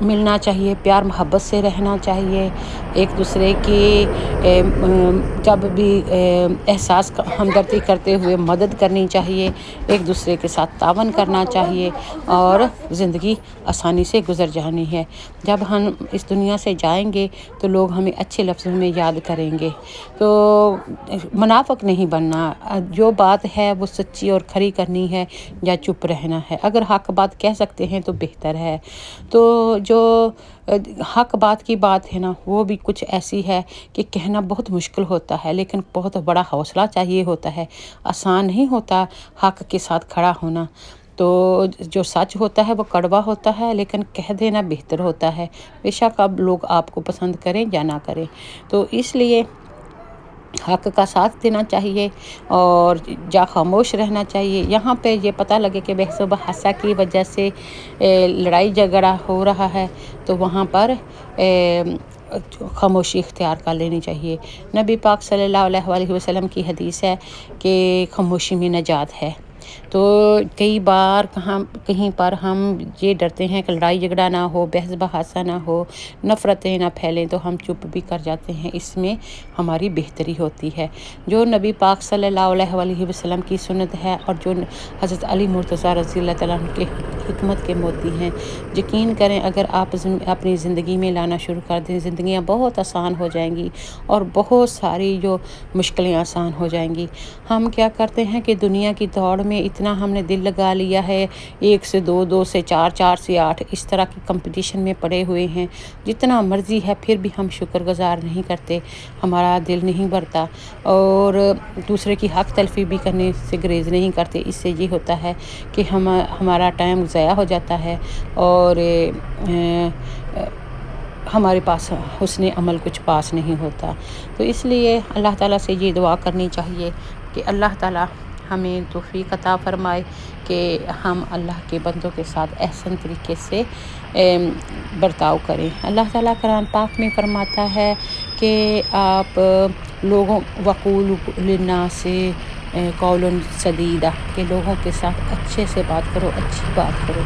ملنا چاہیے، پیار محبت سے رہنا چاہیے، ایک دوسرے کی جب بھی احساس ہمدردی کرتے ہوئے مدد کرنی چاہیے، ایک دوسرے کے ساتھ تعاون کرنا چاہیے، اور زندگی آسانی سے گزر جانی ہے۔ جب ہم اس دنیا سے جائیں گے تو لوگ ہمیں اچھے لفظوں میں یاد کریں گے۔ تو منافق نہیں بننا، جو بات ہے وہ سچی اور کھری کرنی ہے یا چپ رہنا ہے۔ اگر حق بات کہہ سکتے ہیں تو بہتر ہے۔ تو جو حق بات کی بات ہے نا، وہ بھی کچھ ایسی ہے کہ کہنا بہت مشکل ہوتا ہے، لیکن بہت بڑا حوصلہ چاہیے ہوتا ہے، آسان نہیں ہوتا حق کے ساتھ کھڑا ہونا۔ تو جو سچ ہوتا ہے وہ کڑوا ہوتا ہے، لیکن کہہ دینا بہتر ہوتا ہے، بے شک اب لوگ آپ کو پسند کریں یا نہ کریں۔ تو اس لیے حق کا ساتھ دینا چاہیے اور جا خاموش رہنا چاہیے۔ یہاں پہ یہ پتہ لگے کہ بحث و بحثہ کی وجہ سے لڑائی جھگڑا ہو رہا ہے، تو وہاں پر خاموشی اختیار کر لینی چاہیے۔ نبی پاک صلی اللہ علیہ وسلم کی حدیث ہے کہ خاموشی میں نجات ہے۔ تو کئی بار کہیں پر ہم یہ ڈرتے ہیں کہ لڑائی جھگڑا نہ ہو، بحث بحثہ نہ ہو، نفرتیں نہ پھیلیں، تو ہم چپ بھی کر جاتے ہیں، اس میں ہماری بہتری ہوتی ہے۔ جو نبی پاک صلی اللہ علیہ وسلم کی سنت ہے اور جو حضرت علی مرتضیٰ رضی اللہ تعالیٰ عنہ کے حکمت کے موتی ہیں، یقین کریں اگر آپ اپنی زندگی میں لانا شروع کر دیں، زندگیاں بہت آسان ہو جائیں گی اور بہت ساری جو مشکلیں آسان ہو جائیں گی۔ ہم کیا کرتے ہیں کہ دنیا کی دوڑ میں اتنا ہم نے دل لگا لیا ہے، 1 سے 2، 2 سے 4، 4 سے 8، اس طرح کی کمپٹیشن میں پڑے ہوئے ہیں، جتنا مرضی ہے پھر بھی ہم شکر گزار نہیں کرتے، ہمارا دل نہیں بھرتا، اور دوسرے کی حق تلفی بھی کرنے سے گریز نہیں کرتے۔ اس سے یہ ہوتا ہے کہ ہمارا ٹائم ضائع ہو جاتا ہے اور ہمارے پاس حسن عمل کچھ پاس نہیں ہوتا۔ تو اس لیے اللہ تعالیٰ سے یہ دعا کرنی چاہیے کہ اللہ تعالیٰ ہمیں توفیق عطا فرمائے کہ ہم اللہ کے بندوں کے ساتھ احسن طریقے سے برتاؤ کریں۔ اللہ تعالیٰ قرآن پاک میں فرماتا ہے کہ آپ لوگوں وقول للناس قولا سدیدا، کہ لوگوں کے ساتھ اچھے سے بات کرو، اچھی بات کرو۔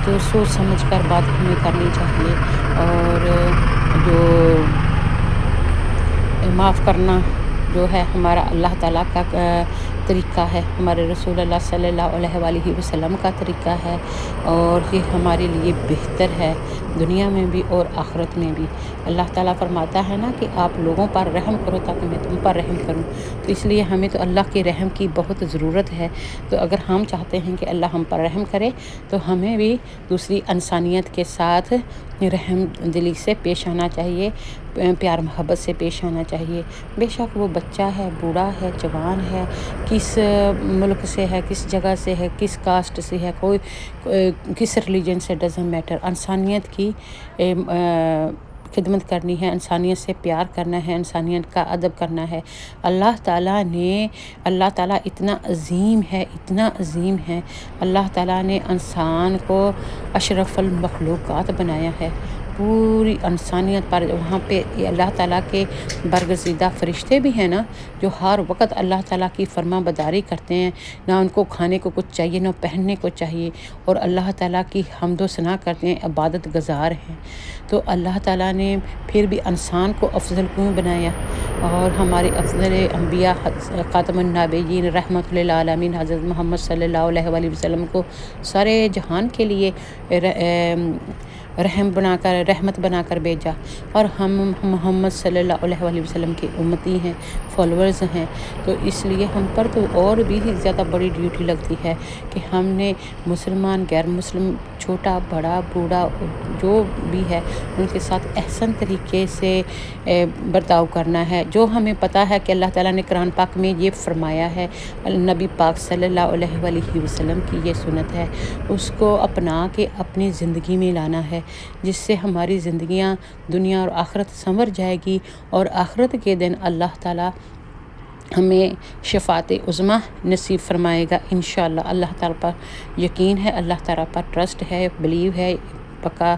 تو سوچ سمجھ کر بات ہمیں کرنی چاہیے، اور جو معاف کرنا جو ہے ہمارا اللہ تعالیٰ کا طریقہ ہے، ہمارے رسول اللہ صلی اللہ علیہ وسلم کا طریقہ ہے، اور یہ ہمارے لیے بہتر ہے دنیا میں بھی اور آخرت میں بھی۔ اللہ تعالیٰ فرماتا ہے نا کہ آپ لوگوں پر رحم کرو تاکہ میں تم پر رحم کروں۔ تو اس لیے ہمیں تو اللہ کے رحم کی بہت ضرورت ہے۔ تو اگر ہم چاہتے ہیں کہ اللہ ہم پر رحم کرے تو ہمیں بھی دوسری انسانیت کے ساتھ رحم دلی سے پیش آنا چاہیے، پیار محبت سے پیش آنا چاہیے۔ بے شک وہ بچہ ہے، بوڑھا ہے، جوان ہے، کس ملک سے ہے، کس جگہ سے ہے، کس کاسٹ سے ہے، کوئی کس ریلیجن سے، ڈزنٹ میٹر۔ انسانیت کی خدمت کرنی ہے، انسانیت سے پیار کرنا ہے، انسانیت کا ادب کرنا ہے۔ اللہ تعالیٰ اتنا عظیم ہے، اتنا عظیم ہے، اللہ تعالیٰ نے انسان کو اشرف المخلوقات بنایا ہے، پوری انسانیت پر۔ وہاں پہ اللہ تعالیٰ کے برگزیدہ فرشتے بھی ہیں نا، جو ہر وقت اللہ تعالیٰ کی فرما برداری کرتے ہیں، نہ ان کو کھانے کو کچھ چاہیے نہ پہننے کو چاہیے، اور اللہ تعالیٰ کی حمد و ثنا کرتے ہیں، عبادت گزار ہیں۔ تو اللہ تعالیٰ نے پھر بھی انسان کو افضل کیوں بنایا؟ اور ہمارے افضل انبیاء خاتم النبیین رحمت للعالمین حضرت محمد صلی اللہ علیہ وسلم کو سارے جہان کے لیے رحمت بنا کر بھیجا، اور ہم محمد صلی اللہ علیہ وسلم کے امتی ہیں، فالورز ہیں۔ تو اس لیے ہم پر تو اور بھی زیادہ بڑی ڈیوٹی لگتی ہے کہ ہم نے مسلمان، غیر مسلم، چھوٹا بڑا بوڑھا جو بھی ہے ان کے ساتھ احسن طریقے سے برتاؤ کرنا ہے۔ جو ہمیں پتہ ہے کہ اللہ تعالیٰ نے قرآن پاک میں یہ فرمایا ہے، نبی پاک صلی اللہ علیہ وسلم کی یہ سنت ہے، اس کو اپنا کے اپنی زندگی میں لانا ہے، جس سے ہماری زندگیاں دنیا اور آخرت سنور جائے گی، اور آخرت کے دن اللہ تعالیٰ ہمیں شفاعت عظمیٰ نصیب فرمائے گا انشاءاللہ۔ اللہ تعالیٰ پر یقین ہے، اللہ تعالیٰ پر ٹرسٹ ہے، بلیو ہے، پکا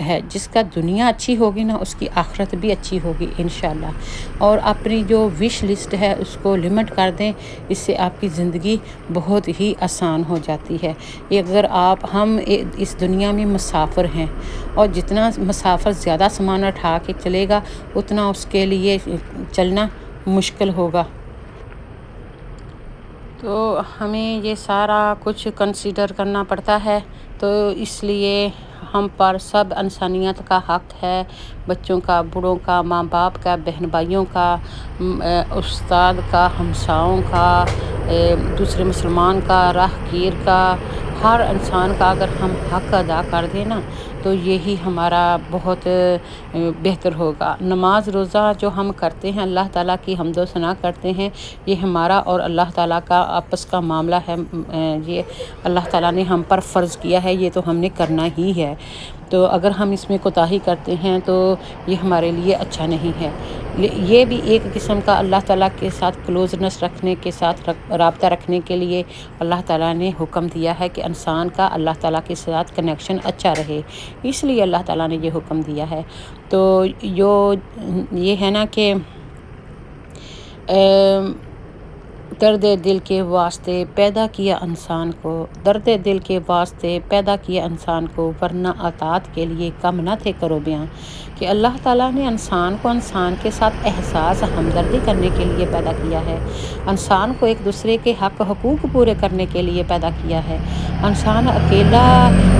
ہے۔ جس کا دنیا اچھی ہوگی نا اس کی آخرت بھی اچھی ہوگی انشاءاللہ۔ اور اپنی جو وش لسٹ ہے اس کو لمٹ کر دیں، اس سے آپ کی زندگی بہت ہی آسان ہو جاتی ہے۔ اگر ہم اس دنیا میں مسافر ہیں، اور جتنا مسافر زیادہ سامان اٹھا کے چلے گا اتنا اس کے لیے چلنا مشکل ہوگا۔ تو ہمیں یہ سارا کچھ کنسیڈر کرنا پڑتا ہے، تو اس لیے ہم پر سب انسانیت کا حق ہے، بچوں کا، بوڑھوں کا، ماں باپ کا، بہن بھائیوں کا، استاد کا، ہمساؤں کا، دوسرے مسلمان کا، راہگیر کا، ہر انسان کا اگر ہم حق ادا کر دیں نا تو یہی ہمارا بہت بہتر ہوگا۔ نماز روزہ جو ہم کرتے ہیں، اللہ تعالیٰ کی حمد و ثنا کرتے ہیں، یہ ہمارا اور اللہ تعالیٰ کا آپس کا معاملہ ہے۔ یہ اللہ تعالیٰ نے ہم پر فرض کیا ہے، یہ تو ہم نے کرنا ہی ہے۔ تو اگر ہم اس میں کوتاہی کرتے ہیں تو یہ ہمارے لیے اچھا نہیں ہے۔ یہ بھی ایک قسم کا اللہ تعالیٰ کے ساتھ کلوزنس رکھنے کے ساتھ رابطہ رکھنے کے لیے اللہ تعالیٰ نے حکم دیا ہے کہ انسان کا اللہ تعالیٰ کے ساتھ کنیکشن اچھا رہے، اس لیے اللہ تعالیٰ نے یہ حکم دیا ہے۔ تو یہ ہے نا کہ درد دل کے واسطے پیدا کیا انسان کو، درد دل کے واسطے پیدا کیا انسان کو، ورنہ اطاعت کے لیے کم نہ تھے کرو بیاں۔ کہ اللہ تعالیٰ نے انسان کو انسان کے ساتھ احساس ہمدردی کرنے کے لیے پیدا کیا ہے، انسان کو ایک دوسرے کے حقوق پورے کرنے کے لیے پیدا کیا ہے۔ انسان اکیلا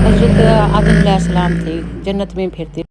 حضرت آدم علیہ السلام تھے، جنت میں پھرتے